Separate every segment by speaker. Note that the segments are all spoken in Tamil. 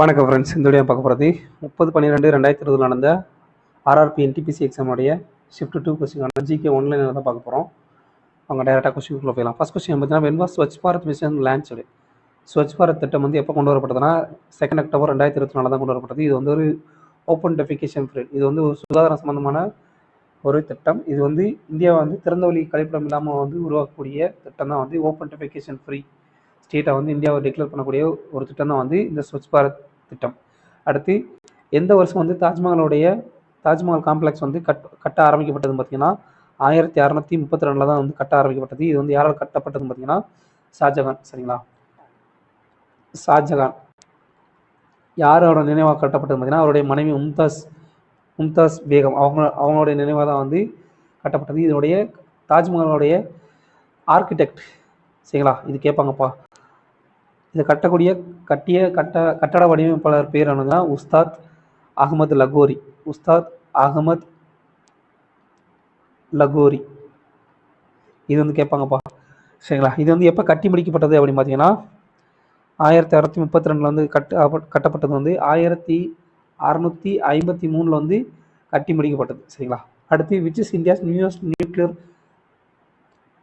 Speaker 1: வணக்கம் ஃப்ரெண்ட்ஸ். இந்த வீடியோ பார்க்க போகிறது 30/12/2020 நடந்த ஆர்ஆர்பி என்டிபிசி எக்ஸாமுடைய ஷிஃப்ட் 2 கொஸ்டின் ஜிகே ஒன்லைனில் தான் பார்க்க போகிறோம். அவங்க டைரெக்டாக கொஸ்டினுக்குள்ளே போயிடலாம். ஃபஸ்ட் கொஸ்டின் பார்த்தீங்கன்னா, when was Swachh Bharat mission launched? Swachh Bharat திட்டம் வந்து எப்போ கொண்டு வரப்பட்டதுன்னா 2 அக்டோபர் 2024 தான் கொண்டு வரப்பட்டது. இது வந்து ஒரு ஓப்பன் டெஃபிகேஷன் ஃப்ரீ. இது வந்து ஒரு சுகாதாரம் சம்பந்தமான ஒரு திட்டம். இது வந்து இந்தியாவை வந்து திறந்த வழி கழிப்பிடம் இல்லாமல் வந்து உருவாக்கக்கூடிய திட்டம் தான் வந்து ஓப்பன் டெஃபிகேஷன் ஃப்ரீ ஸ்டேட்டை வந்து இந்தியாவை டிக்ளேர் பண்ணக்கூடிய ஒரு திட்டம் தான் வந்து இந்த ஸ்வச் பாரத் திட்டம். அடுத்து எந்த வருஷம் வந்து தாஜ்மஹால் காம்ப்ளெக்ஸ் வந்து கட்ட ஆரம்பிக்கப்பட்டதுன்னு பார்த்தீங்கன்னா 1632 தான் வந்து கட்ட ஆரம்பிக்கப்பட்டது. இது வந்து யாரால் கட்டப்பட்டதுன்னு பார்த்தீங்கன்னா ஷாஜகான். சரிங்களா, ஷாஜகான் யாரோட நினைவாக கட்டப்பட்டது பார்த்தீங்கன்னா அவருடைய மனைவி மும்தாஸ் பேகம் அவங்களுடைய நினைவாக தான் வந்து கட்டப்பட்டது. இதனுடைய தாஜ்மஹாலுடைய ஆர்கிடெக்ட் சரிங்களா, இது கேட்பாங்கப்பா. இதை கட்டட வடிவமைப்பாளர் பேர் என்னன்னா உஸ்தாத் அகமது லகோரி. இது வந்து கேட்பாங்கப்பா சரிங்களா. இது வந்து எப்போ கட்டி முடிக்கப்பட்டது அப்படின்னு பார்த்தீங்கன்னா 1632 வந்து கட்டப்பட்டது வந்து 1653 வந்து கட்டி முடிக்கப்பட்டது சரிங்களா. அடுத்து which is India's newest nuclear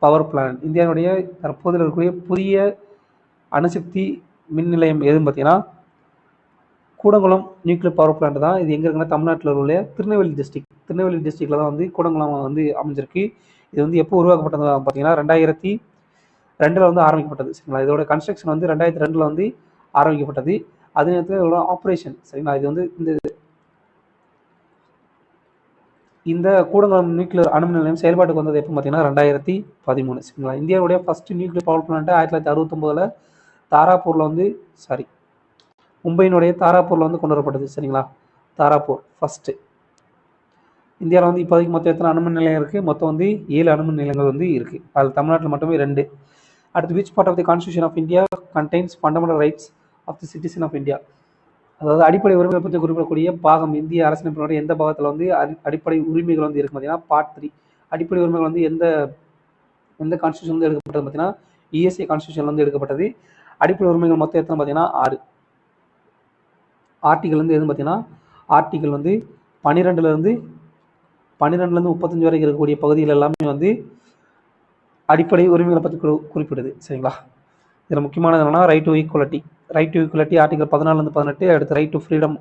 Speaker 1: power plant? இந்தியாவுடைய தற்போது இருக்கக்கூடிய புதிய அணுசக்தி மின் நிலையம் எதுன்னு பார்த்தீங்கன்னா கூடங்குளம் நியூக்ளியர் பவர் பிளான்ட் தான். இது எங்கே இருக்குன்னா தமிழ்நாட்டில் உள்ள திருநெல்வேலி டிஸ்ட்ரிக்டில் தான் வந்து கூடங்குளம் வந்து அமைஞ்சிருக்கு. இது வந்து எப்போ உருவாக்கப்பட்டது பார்த்தீங்கன்னா 2002 வந்து ஆரம்பிக்கப்பட்டது சரிங்களா. இதோட கன்ஸ்ட்ரக்ஷன் வந்து 2002 வந்து ஆரம்பிக்கப்பட்டது. அதே நேரத்தில் இதோட ஆப்ரேஷன் சரிங்களா, இது வந்து இந்த கூடங்குளம் நியூக்ளியர் அணுமின் நிலையம் செயல்பாட்டுக்கு வந்தது எப்போ பார்த்தீங்கன்னா 2013 சரிங்களா. இந்தியாவுடைய ஃபர்ஸ்ட் நியூக்ளியர் பவர் பிளான்ட் 1969 தாராப்பூரில் வந்து மும்பையினுடைய தாராப்பூரில் வந்து கொண்டு வரப்பட்டது சரிங்களா. தாராப்பூர் ஃபர்ஸ்ட். இந்தியாவில் வந்து இப்போதைக்கு மொத்தம் எத்தனை அணுமின் நிலையம் இருக்குது? மொத்தம் வந்து 7 அணுமின் நிலையங்கள் வந்து இருக்குது. அது தமிழ்நாட்டில் மட்டுமே 2. அடுத்து which part of the constitution of India contains fundamental rights of the citizen of India? அதாவது அடிப்படை உரிமைகளை பற்றி குறிப்பிடக்கூடிய பாகம் இந்திய அரசியலமைப்பினுடைய எந்த பாகத்தில் வந்து அடிப்படை உரிமைகள் வந்து இருக்கு பார்த்தீங்கன்னா பார்ட் 3. அடிப்படை உரிமைகள் வந்து எந்த கான்ஸ்டியூஷன் வந்து எடுக்கப்பட்டது பார்த்தீங்கன்னா இஎஸ்ஏ கான்ஸ்டியூஷன் வந்து எடுக்கப்பட்டது. அடிப்படை உரிமைகள் மொத்தம் எத்தனை பார்த்தீங்கன்னா 6. ஆர்டிகல் வந்து எதுன்னு பார்த்தீங்கன்னா ஆர்டிகல் வந்து 12லேருந்து 35 வரைக்கும் இருக்கக்கூடிய பகுதிகள் எல்லாமே வந்து அடிப்படை உரிமைகளை பற்றி குறிப்பிடுது சரிங்களா. இதில் முக்கியமானது என்னன்னா ரைட் டு ஈக்குவலிட்டி ஆர்டிகல் 14லேருந்து 18. அடுத்து ரைட் டு ஃப்ரீடம்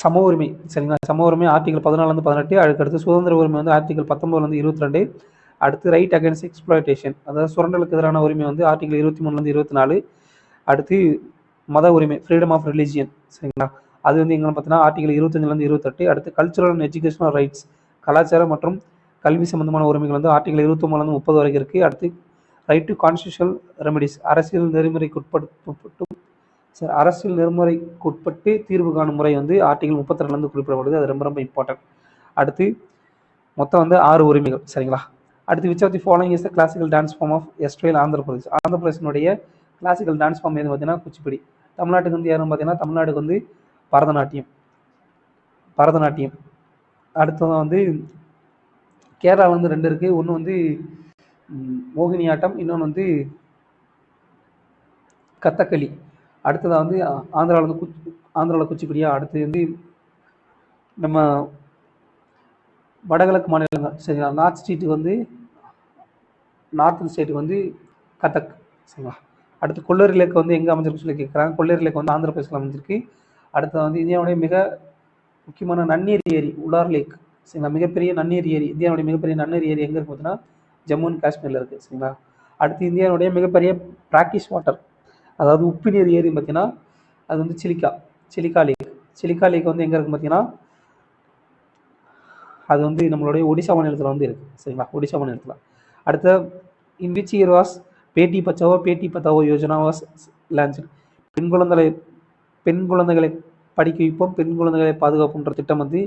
Speaker 1: சம உரிமை சரிங்களா. சம உரிமை ஆர்டிகல் 14லேருந்து 18. அதுக்கடுத்து சுதந்திர உரிமை வந்து ஆர்டிகல் 19லேருந்து 22. அடுத்து ரைட் அகேன்ஸ்ட் எக்ஸ்ப்ளாய்டேஷன் அதாவது சுரண்டலுக்கு எதிரான உரிமை வந்து ஆர்டிகல் 23லேருந்து 24. அடுத்து மத உரிமை ஃப்ரீடம் ஆஃப் ரிலீஜியன் சரிங்களா, அது வந்து எங்கே பார்த்தீங்கன்னா ஆர்டிகல் 25லேருந்து 28. அடுத்து கல்ச்சுரல் அண்ட் எஜுகேஷனல் ரைட்ஸ் கலாச்சாரம் மற்றும் கல்வி சம்பந்தமான உரிமைகள் வந்து ஆர்டிகல் 29லேருந்து 30 வரைக்கும் இருக்குது. அடுத்து ரைட் டு கான்ஸ்டியூஷனல் ரெமடிஸ் அரசியல் நெறிமுறைக்குட்பட்டு தீர்வு காணும் முறை வந்து ஆர்டிகல் 32லேருந்து குறிப்பிடப்படுது. அது ரொம்ப ரொம்ப இம்பார்ட்டன்ட். அடுத்து மொத்தம் வந்து 6 உரிமைகள் சரிங்களா. அடுத்து which of the following is the classical dance form of எஸ்ட்ரேல் ஆந்திரப்பிரதேசனுடைய கிளாசிக்கல் டான்ஸ் ஃபார்ம் எது பார்த்தீங்கன்னா குச்சிப்பிடி. தமிழ்நாட்டுக்கு வந்து யாரும் பார்த்தீங்கன்னா தமிழ்நாட்டுக்கு வந்து பரதநாட்டியம். அடுத்ததான் வந்து கேரளாவில் வந்து 2 இருக்குது. ஒன்று வந்து மோகினி ஆட்டம், இன்னொன்று வந்து கத்தகளி. அடுத்ததாக வந்து ஆந்திராவில் குச்சிப்பிடியா. அடுத்து வந்து நம்ம வடகிழக்கு மாநிலங்கள் சரிங்களா, நார்த் ஸ்டேட்டுக்கு வந்து கதக் சரிங்களா. அடுத்து கொள்ளேரி லேக் வந்து எங்கே அமைஞ்சிருக்கு சொல்லி கேட்குறாங்க. கொள்ளேரி லேக் வந்து ஆந்திர பிரதேசத்தில் அமைஞ்சிருக்கு. அடுத்தது வந்து இந்தியாவுடைய மிக முக்கியமான நன்னீர் ஏரி உலார் லேக் சரிங்களா. மிகப்பெரிய நன்னீர் ஏரி இந்தியாவுடைய மிகப்பெரிய நன்னீர் ஏரி எங்கே இருக்குது பார்த்தீங்கன்னா ஜம்மு அண்ட் காஷ்மீரில் இருக்குது சரிங்களா. அடுத்து இந்தியாவுடைய மிகப்பெரிய பிராக்டிஸ் வாட்டர் அதாவது உப்பு நீர் ஏரி பார்த்தீங்கன்னா அது வந்து சிலிக்கா லேக் வந்து எங்கே இருக்குன்னு பார்த்தீங்கன்னா அது வந்து நம்மளுடைய ஒடிசா மாநிலத்தில் வந்து இருக்குது சரிங்களா, ஒடிசா மாநிலத்தில். அடுத்த in which year was Beti Bachao Yojana was launched? பெண் குழந்தைகளை படிக்க வைப்போம், பெண் குழந்தைகளை பாதுகாப்புன்ற திட்டம் வந்து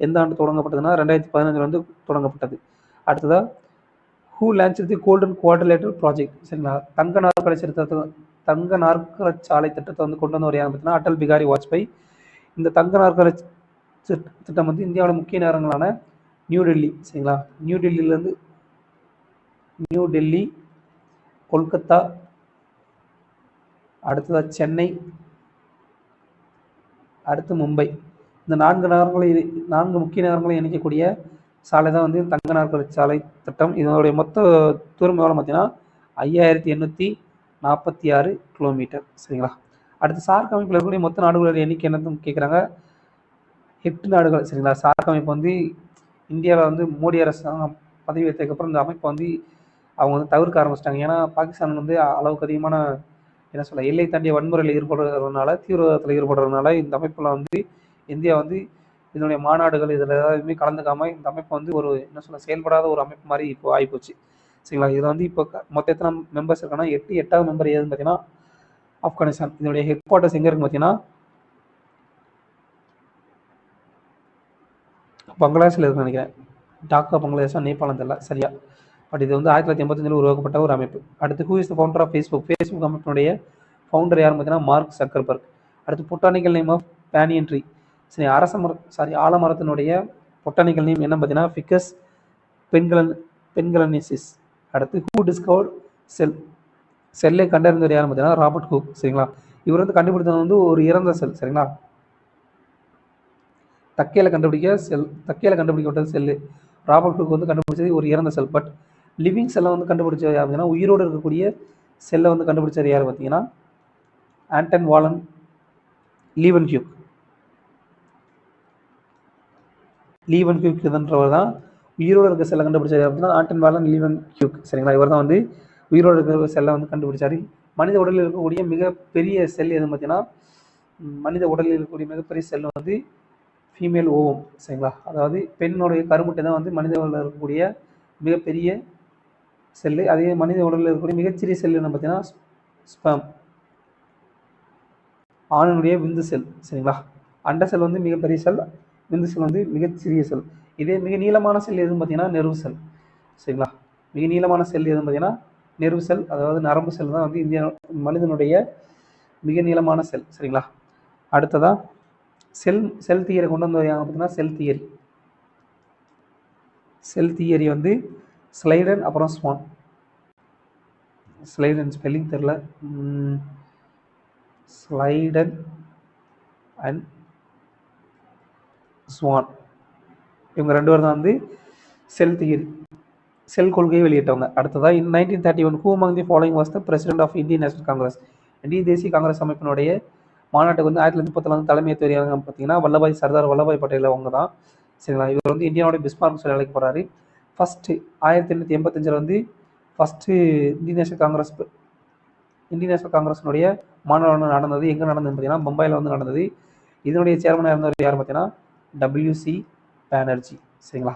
Speaker 1: எந்த ஆண்டு தொடங்கப்பட்டதுன்னா 2015 வந்து தொடங்கப்பட்டது. அடுத்ததாக who launch the golden quadrilateral project சரிங்களா. தங்க நாற்கர சாலை திட்டத்தை வந்து கொண்டு வந்தவர் யாருன்னு பார்த்தீங்கன்னா அடல் பிகாரி வாஜ்பாய். இந்த தங்க நாற்கர திட்டம் வந்து இந்தியாவோட முக்கிய நகரங்களான நியூ டெல்லி சரிங்களா, நியூ டெல்லி, கொல்கத்தா, அடுத்ததாக சென்னை, அடுத்து மும்பை. இந்த 4 முக்கிய நகரங்களை இணைக்கக்கூடிய சாலை தான் வந்து தங்க நாற்கர சாலை திட்டம். இதனுடைய மொத்த தூரம் எவ்வளோ பார்த்தீங்கன்னா 5846 கிலோமீட்டர். சரிங்களா. அடுத்து சார்க் அமைப்பில் இருக்கக்கூடிய மொத்த நாடுகளோட எண்ணிக்கை என்னன்னு கேட்குறாங்க. 8 நாடுகள். சரிங்களா. சார்க் அமைப்பு வந்து இந்தியாவில் வந்து மோடி அரசாங்கம் பதவி ஏற்றதுக்கப்புறம் இந்த அமைப்பை வந்து அவங்க வந்து தவிர்க்க ஆரம்பிச்சிட்டாங்க. ஏன்னா பாகிஸ்தான் வந்து அளவுக்கு அதிகமான எல்லை தாண்டிய வன்முறையில் ஈடுபடுறதுனால, தீவிரவாதத்தில் ஈடுபடுறதுனால இந்த அமைப்பில் வந்து இந்தியா வந்து இதனுடைய மாநாடுகள் இதில் எதுவுமே கலந்துக்காமல் இந்த அமைப்பு வந்து ஒரு செயல்படாத ஒரு அமைப்பு மாதிரி இப்போ ஆகிப்போச்சு. சரிங்களா. இதில் வந்து இப்போ மொத்த எத்தனை மெம்பர்ஸ் இருக்காங்கன்னா 8வது மெம்பர் எதுன்னு பார்த்தீங்கன்னா ஆப்கானிஸ்தான். இதனுடைய ஹெட் குவார்ட்டர்ஸ் எங்கே இருக்குன்னு பார்த்தீங்கன்னா பங்களாதேஷில் இருக்குன்னு நினைக்கிறேன். டாக்கா பங்களாதேஷா நேபாளம் தெரியல சரியா. பட் இது வந்து 1985 உருவாக்கப்பட்ட ஒரு அமைப்பு. அடுத்து who is the founder of Facebook. Facebook அமைப்பினுடைய ஃபவுண்டர் யாருன்னு பார்த்தீங்கன்னா மார்க் சக்கர்பர்க். அடுத்து botanical name of banyan tree. சரி ஆலமரத்தினுடைய பொட்டானிக்கல் நேம் என்ன பார்த்தீங்கன்னா ஃபிகஸ் பென்கலனிசிஸ். அடுத்து ஹூ டிஸ்கவர்ட் செல்லை கண்டறிந்தவர் யாருன்னு பார்த்தீங்கன்னா ராபர்ட் ஹூக். சரிங்களா. இவர் வந்து கண்டுபிடித்தது வந்து ஒரு இறந்த செல். சரிங்களா. தக்கையில் கண்டுபிடிக்கப்பட்ட செல்லு. ராபர்ட் ஹூக் வந்து கண்டுபிடிச்சது ஒரு இறந்த செல். பட் லிவிங் செல்லை வந்து கண்டுபிடிச்சது யார் பார்த்தீங்கன்னா உயிரோடு இருக்கக்கூடிய செல்லை வந்து கண்டுபிடிச்சது யார் பார்த்தீங்கன்னா ஆண்டன் வாலன் லீவன்ஹியூக் இதன்றவர் தான் உயிரோடு இருக்க செல்லை கண்டுபிடிச்சாரு அப்படின்னா ஆண்டன் வாலன் லீவன்ஹியூக். சரிங்களா. இவர் தான் வந்து உயிரோடு இருக்கிற செல்லை வந்து கண்டுபிடிச்சாரு. மனித உடலில் இருக்கக்கூடிய மிகப்பெரிய செல் எதுன்னு பார்த்தீங்கன்னா மனித உடலில் இருக்கக்கூடிய மிகப்பெரிய செல் வந்து ஃபீமேல் ஓவம். சரிங்களா. அதாவது பெண்ணுடைய கருமுட்டை தான் வந்து மனித உடலில் இருக்கக்கூடிய மிகப்பெரிய செல்லு. அதே மனித உடலில் இருக்கக்கூடிய மிகச்சிறிய செல் என்ன பார்த்தீங்கன்னா ஸ்பெர்ம், ஆணினுடைய விந்து செல். சரிங்களா. அண்ட செல் வந்து மிகப்பெரிய செல், விந்து செல் வந்து மிகச்சிறிய செல். இதே மிக நீளமான செல் எதுன்னு பார்த்தீங்கன்னா நெர்வு செல். சரிங்களா. மிக நீளமான செல் எதுன்னு பார்த்தீங்கன்னா நெர்வு செல், அதாவது நரம்பு செல் தான் வந்து மனிதனுடைய மிக நீளமான செல். சரிங்களா. அடுத்ததாக செல் தியரி கொண்டு வந்தது யாங்க பார்த்தீங்கன்னா செல் தியரி வந்து ஸ்லைடன் அப்புறம் ஸ்வான். ஸ்லைடன் ஸ்பெல்லிங் தெரில, ஸ்லைடன் அண்ட் ஸ்வான் இவங்க 2 பேரும் தான் வந்து செல் தியரி செல் கொள்கையை வெளியிட்டவங்க. அடுத்ததாக in 1931 who among the following was the president of Indian National Congress. இந்திய தேசிய காங்கிரஸ் அமைப்பினுடைய மாநாட்டுக்கு வந்து 1930 வந்து தலைமையேற்றவர் யாருங்க பார்த்தீங்கன்னா சர்தார் வல்லபாய் பட்டேல் அவங்க தான். சரிங்களா. இவர் வந்து இந்தியாவுடைய பிஸ்மார்க் சொல்லி அழைக்கப்படுறாரு. ஃபஸ்ட்டு 1885 வந்து ஃபஸ்ட்டு இந்தியன் நேஷனல் காங்கிரஸினுடைய மாநாடு நடந்தது. எங்கே நடந்ததுன்னு பார்த்தீங்கன்னா பம்பாயில் வந்து நடந்தது. இதனுடைய சேர்மனாக இருந்தவர் யார் பார்த்தீங்கன்னா WC பானர்ஜி. சரிங்களா.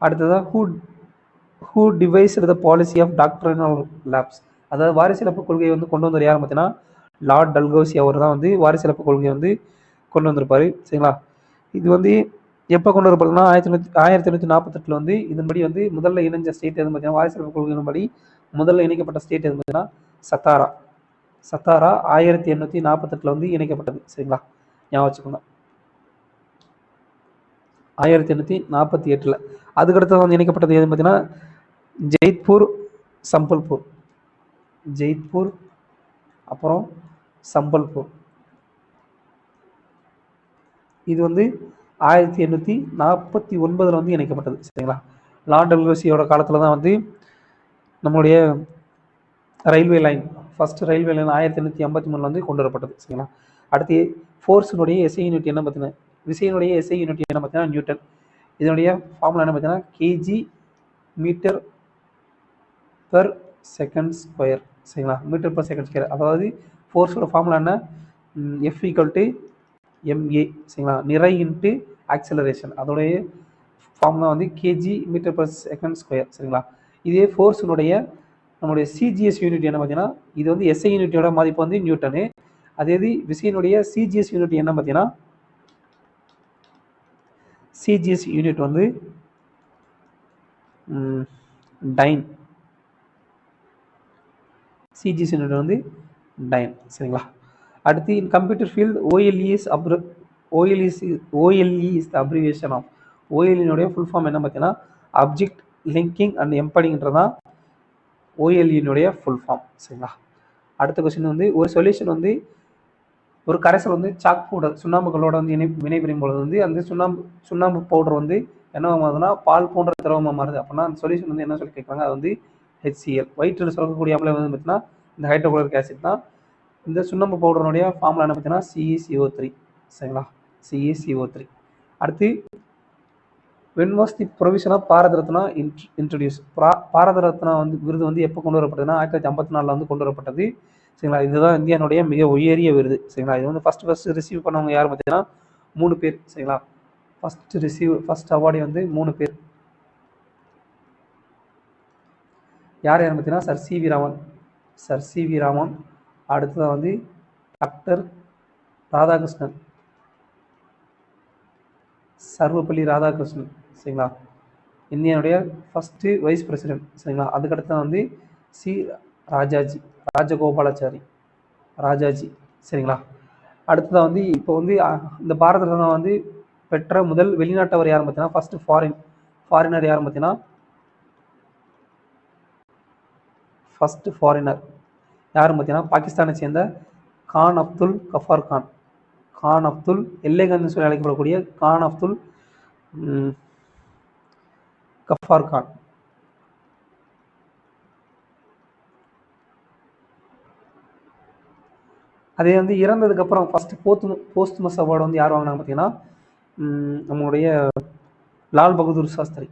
Speaker 1: அடுத்ததாக who devised the policy of doctrinal lapse. அதாவது வாரிசிலப்பு கொள்கையை வந்து கொண்டு வந்தவர் யார் பார்த்தீங்கன்னா லார்ட் டல்கௌசி. அவர் தான் வந்து வாரிசிலப்பு கொள்கையை வந்து கொண்டு வந்திருப்பார். சரிங்களா. இது வந்து எப்போ கொண்டு வரப்படுதுன்னா 1848 வந்து இதன்படி வந்து முதல்ல இணைஞ்ச ஸ்டேட் எதுன்னு பார்த்தீங்கன்னா வாரிசிலப்பு கொள்கையின்படி முதல்ல இணைக்கப்பட்ட ஸ்டேட் எதுன்னு பார்த்தீங்கன்னா சத்தாரா 1848 வந்து இணைக்கப்பட்டது. சரிங்களா. ஞாபகம் வச்சுக்கோங்க. 1848 அதுக்கடுத்து வந்து இணைக்கப்பட்டது எதுன்னு பார்த்தீங்கன்னா ஜெய்ப்பூர் அப்புறம் சம்பல்பூர். இது வந்து 1849 வந்து இணைக்கப்பட்டது. சரிங்களா. லார்ட் டல்கௌசியோட காலத்தில் தான் வந்து நம்மளுடைய railway line first railway line 1853 வந்து கொண்டு வரப்பட்டது. சரிங்களா. அடுத்து ஃபோர்ஸினுடைய எஸ்ஐ யூனிட் என்ன பார்த்தீங்கன்னா விசையினுடைய எஸ்ஐ யூனிட் என்ன பார்த்தீங்கன்னா நியூட்டன். இதனுடைய ஃபார்முலா என்ன பார்த்தீங்கன்னா kg metre per second square. சரிங்களா. Metre per second square. அதாவது ஃபோர்ஸோட ஃபார்முலா என்ன F = ma. சரிங்களா. நிறை இன்ட்டு ஆக்சலரேஷன். அதோடைய ஃபார்முலா வந்து kg metre per second square. சரிங்களா. இதே ஃபோர்ஸினுடைய நம்மளுடைய சிஜிஎஸ் யூனிட் என்ன பார்த்தீங்கன்னா இது வந்து எஸ்ஐ யூனிட்டோட மதிப்பு வந்து நியூட்டனு. அதே இது விசையினுடைய சிஜிஎஸ் யூனிட் என்ன பார்த்தீங்கன்னா சிஜிஎஸ் யூனிட் வந்து டைன். சிஜிஎஸ் யூனிட் வந்து டைன். சரிங்களா. அடுத்து in computer field OLE is the abbreviation of. OLE full form என்ன பார்த்தீங்கன்னா ஆப்ஜெக்ட் லிங்கிங் அண்ட் எம்படிங்கிறதான் OLE ஃபுல் ஃபார்ம். சரிங்களா. அடுத்த கொஸ்டின் வந்து ஒரு சொல்யூஷன் வந்து ஒரு கரைசல் வந்து சாக் பவுடர் சுண்ணாம்புகளோட வந்து வினைபுரியும் பொழுது வந்து அந்த சுண்ணாம்பு பவுடர் வந்து என்ன ஆகுதுன்னா பால் போன்ற திரவமாக மாறுது. அப்படின்னா அந்த சொல்யூஷன் வந்து என்ன சொல்லி கேட்குறாங்க, அது வந்து HCl. வயிற்றில் சுரக்கக்கூடிய அமிலம் வந்து பார்த்தீங்கன்னா இந்த ஹைட்ரோகுளோரிக் ஆசிட் தான். இந்த சுண்ணாம்பு பவுடருடைய ஃபார்முலா என்ன பார்த்தீங்கன்னா CeCO3. சரிங்களா, CeCO3. அடுத்து when was the provision of Bharat Ratna introduce. Bharat Ratna வந்து விருது வந்து எப்போ கொண்டு வரப்பட்டதுன்னா 1954 வந்து கொண்டு வரப்பட்டது. சரிங்களா, இதுதான் இந்தியாவுடைய மிக உயரிய விருது. சரிங்களா, இது வந்து ஃபர்ஸ்ட் ரிசீவ் பண்ணவங்க யார் பார்த்தீங்கன்னா 3 பேர். சரிங்களா, ஃபர்ஸ்ட் அவார்டு வந்து 3 பேர். யார் பார்த்தீங்கன்னா சர் சி வி ராமன். அடுத்ததான் வந்து டாக்டர் ராதாகிருஷ்ணன், சர்வப்பள்ளி ராதாகிருஷ்ணன். சரிங்களா, இந்தியாவுடைய ஃபர்ஸ்ட் வைஸ் பிரசிடென்ட். சரிங்களா, அதுக்கடுத்து வந்து சி ராஜகோபாலாச்சாரி ராஜாஜி. சரிங்களா, அடுத்ததான் வந்து இப்போ வந்து இந்த பாரத ரத்னா வந்து பெற்ற முதல் வெளிநாட்டவர் யாரும் பார்த்தீங்கன்னா ஃபர்ஸ்ட் ஃபாரினர் யாரும் பார்த்தீங்கன்னா ஃபர்ஸ்ட் ஃபாரினர் யாரும் பார்த்தீங்கன்னா பாகிஸ்தானை சேர்ந்த கான் அப்துல் எல்லைகன்னு சொல்லி அழைக்கப்படக்கூடிய கான் அப்துல் கஃபார் கான். அதே வந்து இறந்ததுக்கு அப்புறம் ஃபர்ஸ்ட் போஸ்ட்மஸ் அவார்டு வந்து யார் வாங்கினாங்க பார்த்தீங்கன்னா நம்மளுடைய லால் பகதூர் சாஸ்திரி.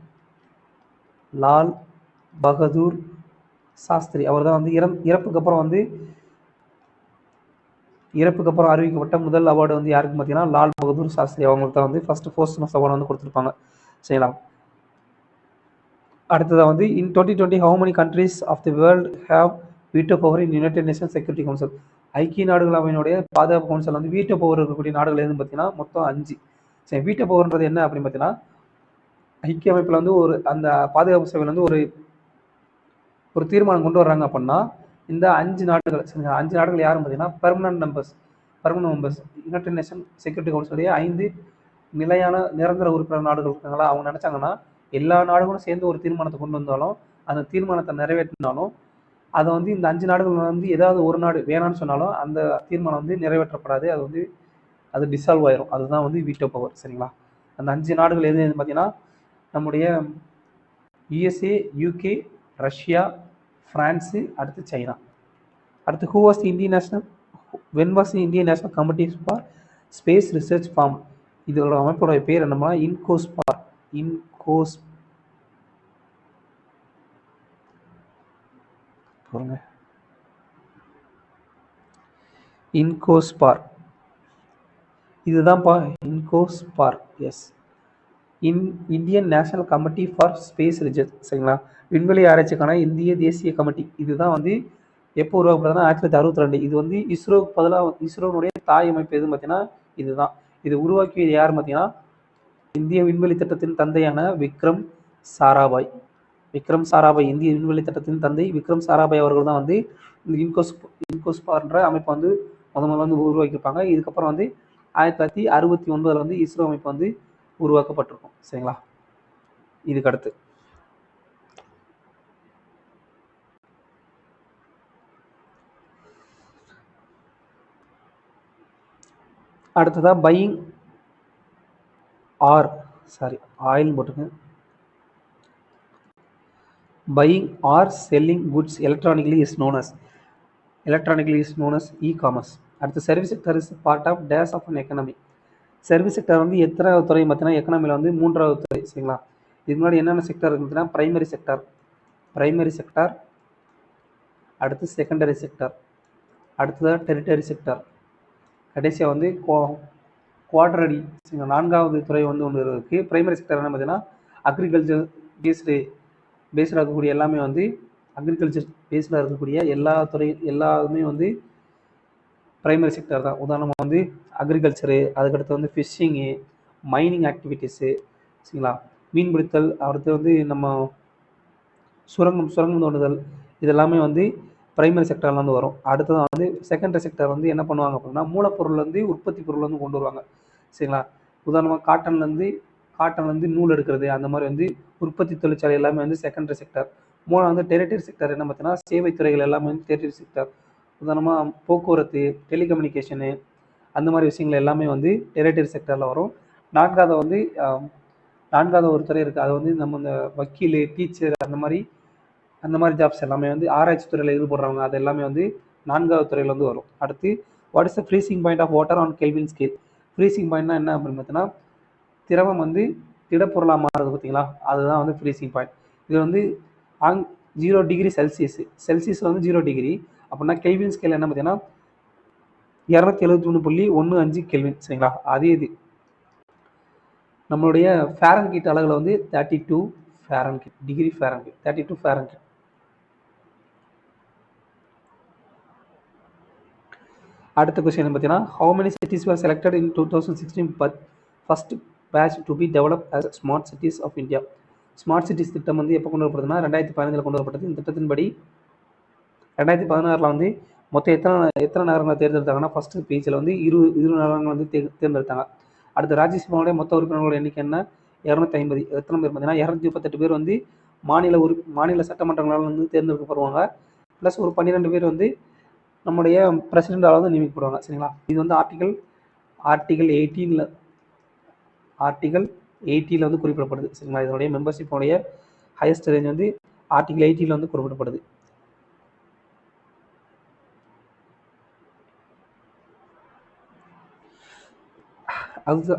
Speaker 1: அவர் தான் வந்து இறப்புக்கு அப்புறம் அறிவிக்கப்பட்ட முதல் அவார்டு வந்து யாருக்கு பார்த்தீங்கன்னா லால் பகதூர் சாஸ்திரி அவங்களுக்கு தான் வந்து ஃபர்ஸ்ட் போஸ்ட்மஸ் அவார்டு வந்து கொடுத்துருப்பாங்க. சரிங்களா, அடுத்ததான் வந்து இன் 2020 how many countries of the world have veto power in United Nations Security Council? ஐக்கிய நாடுகள் அவையினுடைய பாதுகாப்பு கவுன்சில் வந்து வீட்டோ பவர் இருக்கக்கூடிய நாடுகள் எதுன்னு பார்த்தீங்கன்னா மொத்தம் 5. சரி, வீட்டோ பவர்ன்றது என்ன அப்படின்னு பார்த்தீங்கன்னா ஐக்கிய அமைப்பில் வந்து அந்த பாதுகாப்பு சபையில் வந்து ஒரு தீர்மானம் கொண்டு வர்றாங்க அப்படின்னா இந்த 5 நாடுகள். சரிங்களா, 5 நாடுகள் யாரும் பார்த்தீங்கன்னா permanent members United Nation security கவுன்சிலுடைய 5 நிரந்தர உறுப்பினர் நாடுகள் இருக்காங்களா, அவங்க நினைச்சாங்கன்னா எல்லா நாடுகளும் சேர்ந்து ஒரு தீர்மானத்தை கொண்டு வந்தாலும் அந்த தீர்மானத்தை நிறைவேற்றினாலும் அதை வந்து இந்த 5 நாடுகள் வந்து ஏதாவது ஒரு நாடு வேணான்னு சொன்னாலும் அந்த தீர்மானம் வந்து நிறைவேற்றப்படாது. அது டிசால்வ் ஆயிரும். அதுதான் வந்து வீட்டோ பவர். சரிங்களா, அந்த 5 நாடுகள் எது பார்த்தீங்கன்னா நம்முடைய USA, UK, ரஷ்யா, பிரான்ஸு, அடுத்து சைனா. அடுத்து when was the Indian National Committee for Space Research formed? இதோட அமைப்போட பேர் என்னன்னா இன்கோஸ்பார். இதுதான்ப்பா INCOSPAR. Yes, Indian National Committee for Space Research. சரிங்களா, விண்வெளி ஆராய்ச்சிக்கான இந்திய தேசிய கமிட்டி. இதுதான் வந்து எப்போ உருவாக்கப்படுதுன்னா 1962. இது வந்து இஸ்ரோனுடைய தாய் அமைப்பு எதுன்னு பார்த்தீங்கன்னா இதுதான். இது உருவாக்கியது யார் பார்த்தீங்கன்னா இந்திய விண்வெளி திட்டத்தின் தந்தையான விக்ரம் சாராபாய். இந்திய விண்வெளி திட்டத்தின் தந்தை விக்ரம் சாராபாய் அவர்கள் தான் வந்து இந்த இன்கோஸ்பார்ன்ற அமைப்பை வந்து முதல்ல வந்து உருவாக்கியிருப்பாங்க. இதுக்கப்புறம் வந்து 1969 வந்து இஸ்ரோ அமைப்பு வந்து உருவாக்கப்பட்டிருக்கும். சரிங்களா, இதுக்கு அடுத்து அடுத்ததா ஆயில் போட்டுங்க. buying or selling goods electronically is known as e-commerce. அடுத்து service sector is part of days of an economy. Service sector வந்து எத்தனாவது துறை பார்த்தீங்கன்னா எக்கனாமியில் வந்து 3வது துறை. சரிங்களா, இதுக்கு முன்னாடி என்னென்ன செக்டர் இருக்குன்னா பிரைமரி செக்டர், அடுத்து செகண்டரி செக்டர், அடுத்ததாக டெரிட்டரி செக்டர், கடைசியாக வந்து குவாட்ரடி. சரிங்களா, 4வது துறை வந்து ஒன்று இருக்குது. பிரைமரி செக்டர் என்ன பார்த்தீங்கன்னா அக்ரிகல்ச்சர் பேஸ்டாக இருக்கக்கூடிய எல்லாமே வந்து அக்ரிகல்ச்சர் பேஸ்டாக இருக்கக்கூடிய எல்லாமே வந்து பிரைமரி செக்டர் தான். உதாரணமாக வந்து அக்ரிகல்ச்சரு, அதுக்கடுத்து வந்து ஃபிஷ்ஷிங்கு, மைனிங் ஆக்டிவிட்டீஸு. சரிங்களா, மீன் பிடித்தல், அடுத்து வந்து நம்ம சுரங்கம் தோண்டுதல், இதெல்லாமே வந்து பிரைமரி செக்டர்லேருந்து வரும். அடுத்ததான் வந்து செகண்டரி செக்டர் வந்து என்ன பண்ணுவாங்க அப்படின்னா மூலப்பொருள் வந்து உற்பத்தி பொருள் வந்து கொண்டு வருவாங்க. சரிங்களா, உதாரணமாக காட்டன்லேருந்து நூல் எடுக்கிறது, அந்த மாதிரி வந்து உற்பத்தி தொழிற்சாலை எல்லாமே வந்து செகண்டரி செக்டர். மூணாவது வந்து டெரிட்டரி செக்டர் என்ன பார்த்தீங்கன்னா சேவை துறைகள் எல்லாமே வந்து டெரிட்டரி செக்டர். உதாரணமாக போக்குவரத்து, டெலிகம்யூனிகேஷனு, அந்த மாதிரி விஷயங்கள் எல்லாமே வந்து டெரிட்டரி செக்டரில் வரும். நான்காவது வந்து நான்காவது ஒரு துறை இருக்குது, அது வந்து நம்ம இந்த வக்கீல், டீச்சர், அந்த மாதிரி ஜாப்ஸ் எல்லாமே வந்து ஆராய்ச்சி துறையில் ஈடுபடுறவங்க, அது எல்லாமே வந்து நான்காவது துறையில் வந்து வரும். அடுத்து what is the freezing point of water on Kelvin scale? Freezing பாயிண்ட்னா என்ன அப்படின்னு பார்த்தீங்கன்னா, திரவம் வந்து திடப்பொருளாக மாறுது பார்த்தீங்களா, அதுதான் வந்து ஃப்ரீசிங் பாயிண்ட். இது வந்து 0 டிகிரி செல்சியஸில் வந்து 0 டிகிரி. அப்படின்னா கெல்வின் ஸ்கேல் என்ன பார்த்தீங்கன்னா 273.15 கெல்வின். சரிங்களா, அதே இது நம்மளுடைய ஃபாரன்ஹீட் அளவில் வந்து 32 ஃபாரன்ஹீட், டிகிரி ஃபாரன்ஹீட், 32 ஃபாரன்ஹீட். அடுத்த கொஸ்டின் பார்த்தீங்கன்னா, how many cities were selected in 2016 but first batch to be developed as smart cities of India? Smart cities திட்டம் வந்து எப்போ கொண்டு வரப்படுதுன்னா 2015 கொண்டு வரப்பட்டது. இந்த திட்டத்தின்படி 2016 வந்து மொத்தம் எத்தனை நகரங்களை தேர்ந்தெடுத்தாங்கன்னா, ஃபர்ஸ்ட் பேஜில் வந்து 20 நகரங்கள் வந்து தேர்ந்தெடுத்தாங்க. அடுத்து ராஜ்யசபாவுடைய மொத்த உறுப்பினர்களோட எண்ணிக்கை என்ன? 250. எத்தனை பேர் பார்த்தீங்கன்னா 238 பேர் வந்து மாநில சட்டமன்றங்களால் வந்து தேர்ந்தெடுக்கப்படுவாங்க. ப்ளஸ் ஒரு 12 பேர் வந்து நம்முடைய பிரசிடென்டால் வந்து நியமிக்கப்படுவாங்க. சரிங்களா, இது வந்து ஆர்டிகல் 18 வந்து குறிப்பிடப்படுது. சரிங்களா, இதனுடைய மெம்பர்ஷிப்போடைய ஹையஸ்ட் ரேஞ்ச் வந்து ஆர்டிகல் 18 வந்து குறிப்பிடப்படுது.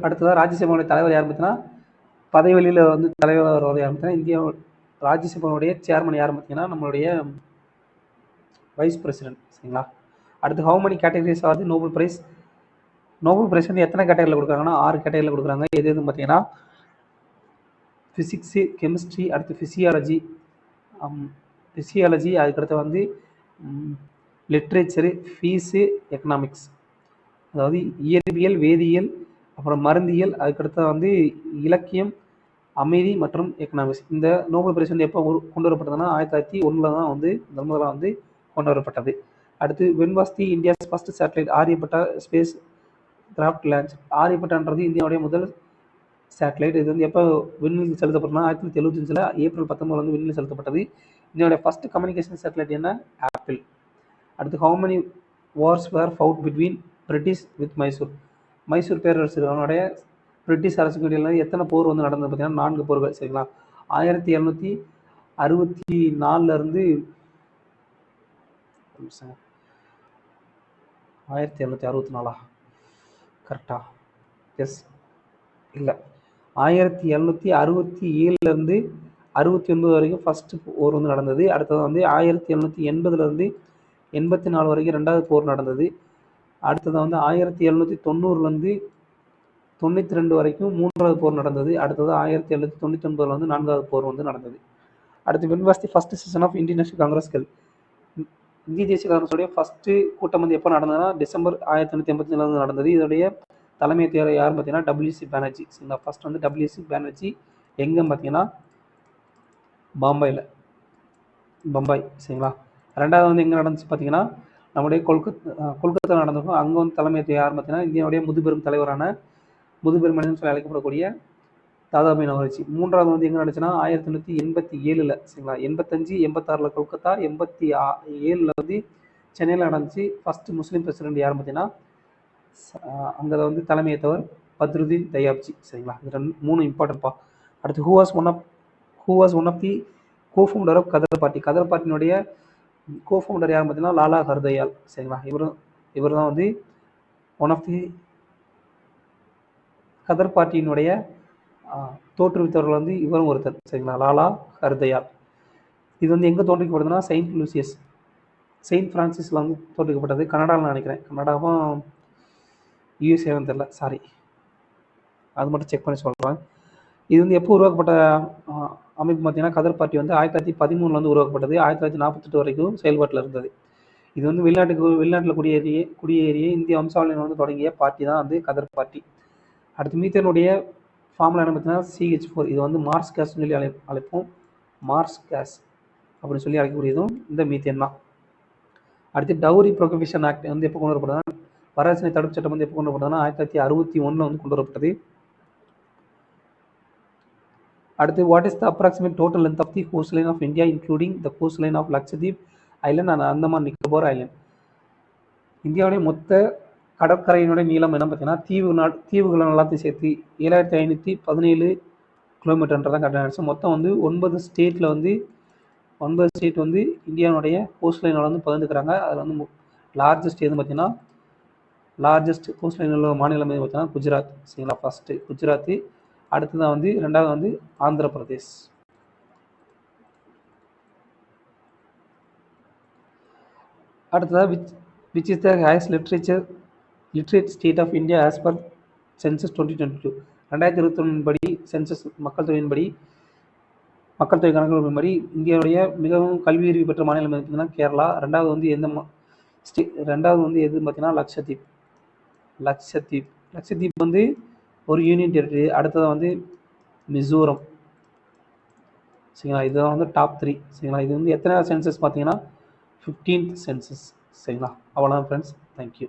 Speaker 1: அடுத்ததாக ராஜ்யசபாவுடைய தலைவர் யார் பார்த்தீங்கன்னா, பதவி வழியில் வந்து தலைவர் யார் பார்த்தீங்கன்னா, இந்தியா ராஜ்யசபாவுடைய சேர்மன் யார் பார்த்தீங்கன்னா, நம்மளுடைய வைஸ் பிரசிடென்ட். சரிங்களா, அடுத்து how many categories are the Nobel prize? Nobel prize வந்து எத்தனை கேட்டகரியில் கொடுக்குறாங்கன்னா 6 கேட்டகரியில் கொடுக்குறாங்க. எதுன்னு பார்த்தீங்கன்னா, ஃபிசிக்ஸு, கெமிஸ்ட்ரி, அடுத்து ஃபிசியாலஜி, அதுக்கடுத்து வந்து லிட்ரேச்சரு, ஃபீஸு, எக்கனாமிக்ஸ், அதாவது இயற்பியல், வேதியியல், அப்புறம் மருந்தியல், அதுக்கடுத்து வந்து இலக்கியம், அமைதி மற்றும் எக்கனாமிக்ஸ். இந்த நோபல் பிரைஸ் வந்து எப்போ கொண்டு வரப்பட்டதுன்னா 1901 தான் வந்து முதலாக வந்து கொண்டு வரப்பட்டது. அடுத்து when was the India's first satellite Aryabhata spacecraft launch? ஆரியப்பட்டான்றது இந்தியாவுடைய முதல் சேட்டலைட். இது வந்து எப்போ விண்ணில் செலுத்தப்பட்டனா 1975 ஏப்ரல் 19 வந்து விண்ணில் செலுத்தப்பட்டது. இதனுடைய ஃபர்ஸ்ட் கம்யூனிகேஷன் சேட்டலைட் என்ன? ஆப்பிள். அடுத்து how many wars were fought between British with Mysore பேரரசுடைய பிரிட்டிஷ் அரசுக்கு இடையில எத்தனை போர் வந்து நடந்தது பார்த்தீங்கன்னா 4 போர்கள். சரிங்களா, 1764 இருந்து 1764 கரெக்டா? எஸ், இல்லை, 1767 இருந்து 69 வரைக்கும் ஃபர்ஸ்ட் போர் வந்து நடந்தது. அடுத்தது வந்து 1780 இருந்து 84 வரைக்கும் 2வது போர் நடந்தது. அடுத்தது வந்து 1790 இருந்து 92 வரைக்கும் 3வது போர் நடந்தது. அடுத்தது 1799 வந்து 4வது போர் வந்து நடந்தது. அடுத்து when was the first session of Indian National Congress held? இந்திய தேசிய காங்கிரஸுடைய ஃபர்ஸ்ட் கூட்டம் வந்து எப்போ நடந்ததுன்னா டிசம்பர் 1985 நடந்தது. இதோடைய தலைமை தேர்தல் யாருன்னு பார்த்தீங்கன்னா WC பானர்ஜி. சரிங்களா, ஃபர்ஸ்ட் வந்து WC பானர்ஜி எங்கே பார்த்தீங்கன்னா பம்பாய். சரிங்களா, ரெண்டாவது வந்து எங்கே நடந்துச்சு பார்த்தீங்கன்னா நம்முடைய கொல்கத்தா நடந்திருக்கும். அங்கே வந்து தலைமை யார் பார்த்தீங்கன்னா இந்தியாவுடைய முதுபெரும் தலைவரான முதுபெரும் மனிதன் சொல்லி அழைக்கப்படக்கூடிய தாதாபாய் நவரோஜி. மூன்றாவது வந்து எங்கே நடந்துச்சுன்னா 1987. சரிங்களா, 85, 86 கொல்கத்தா, 87 வந்து சென்னையில் நடந்துச்சு. ஃபர்ஸ்ட் முஸ்லீம் பிரசிடென்ட் யார் பார்த்தீங்கன்னா அங்கே வந்து தலைமையேற்றவர் பத்ருதீன் தயாப்ஜி. சரிங்களா, இது 3 இம்பார்ட்டன்ட்பா. அடுத்து who was one of the cofounder of Ghadar பார்ட்டியினுடைய கோஃபவுண்டர் யார் பார்த்தீங்கன்னா லாலா ஹர்தயால். சரிங்களா, இவர் தான் வந்து ஒன் ஆஃப் தி கதர் பார்ட்டியினுடைய தோற்றுவித்தவர்கள் வந்து இவரும் ஒருத்தர். சரிங்களா, லாலா ஹர்தயால். இது வந்து எங்கே தோற்றுவிக்கப்படுதுன்னா செயின்ட் பிரான்சிஸில் வந்து தோற்றுவிக்கப்பட்டது. கனடாவில் நினைக்கிறேன், கனடாவும் யூஎஸ்ஏவும் தெரியல, சாரி, அது மட்டும் செக் பண்ணி சொல்கிறேன். இது வந்து எப்போ உருவாக்கப்பட்ட அமைப்பு பார்த்தீங்கன்னா கதர் பார்ட்டி வந்து 1913 வந்து உருவாக்கப்பட்டது. 1948 வரைக்கும் செயல்பாட்டில் இருந்தது. இது வந்து வெளிநாட்டில் குடியேறிய இந்திய வம்சாவளியினர் வந்து தொடங்கிய பார்ட்டி தான் வந்து கதர் பார்ட்டி. அடுத்து மீத்தேனுடைய ஃபார்முலா என்ன பார்த்தீங்கன்னா CH4. இது வந்து மார்ஸ் கேஸ் சொல்லி அழைப்போம். மார்ஸ் கேஸ் அப்படின்னு சொல்லி அழைக்கக்கூடியதும் இந்த மீத்தேன் தான். அடுத்து டவுரி ப்ரொஹிபிஷன் ஆக்ட் வந்து எப்போ கொண்டு வரப்படுதுன்னா வரதட்சணை தடுப்பு சட்டம் வந்து எப்போ கொண்டு வரப்படுதுன்னா 1961 வந்து கொண்டு வரப்பட்டது. அடுத்து what is the approximate total length of the coastline of India including the coastline of Lakshadweep island and Andaman Nicobar island? இந்தியாவுடைய மொத்த கடற்கரையினுடைய நீளம் என்ன பார்த்தீங்கன்னா தீவுகள் எல்லாத்தையும் சேர்த்து 7517 கிலோமீட்டர்ன்றதான் கரெக்டான ஆன்சர். மொத்தம் வந்து 9 ஸ்டேட் வந்து இந்தியாவுடைய கோஸ்ட் லைனோட வந்து பகிர்ந்துக்கிறாங்க. அதில் வந்து லார்ஜஸ்ட் எதுன்னு பார்த்தீங்கன்னா லார்ஜஸ்ட் கோஸ்ட் லைன் உள்ள மாநிலம் எது பார்த்தீங்கன்னா குஜராத். சரிங்களா, ஃபஸ்ட்டு குஜராத், அடுத்ததான் வந்து ரெண்டாவது வந்து ஆந்திர பிரதேஷ். அடுத்ததாக which is the highest literate state of India as per census 2022. 2021 படி சென்சஸ் மக்கள் தொகை கணக்கெடுப்பின்படி இந்தியாவுடைய மிகவும் கல்வியறிவு பெற்ற மாநிலம் பார்த்தீங்கன்னா கேரளா. ரெண்டாவது வந்து எதுன்னு பார்த்தீங்கன்னா லட்சத்தீப் வந்து ஒரு யூனியன் டெரிட்டரி. அடுத்தது வந்து மிசோரம். சரிங்களா, இதுதான் வந்து டாப் 3. சரிங்களா, இது வந்து எத்தனை சென்சஸ் பார்த்தீங்கன்னா 15th சென்சஸ். சரிங்களா, அவ்வளோதான் ஃப்ரெண்ட்ஸ். தேங்க்யூ.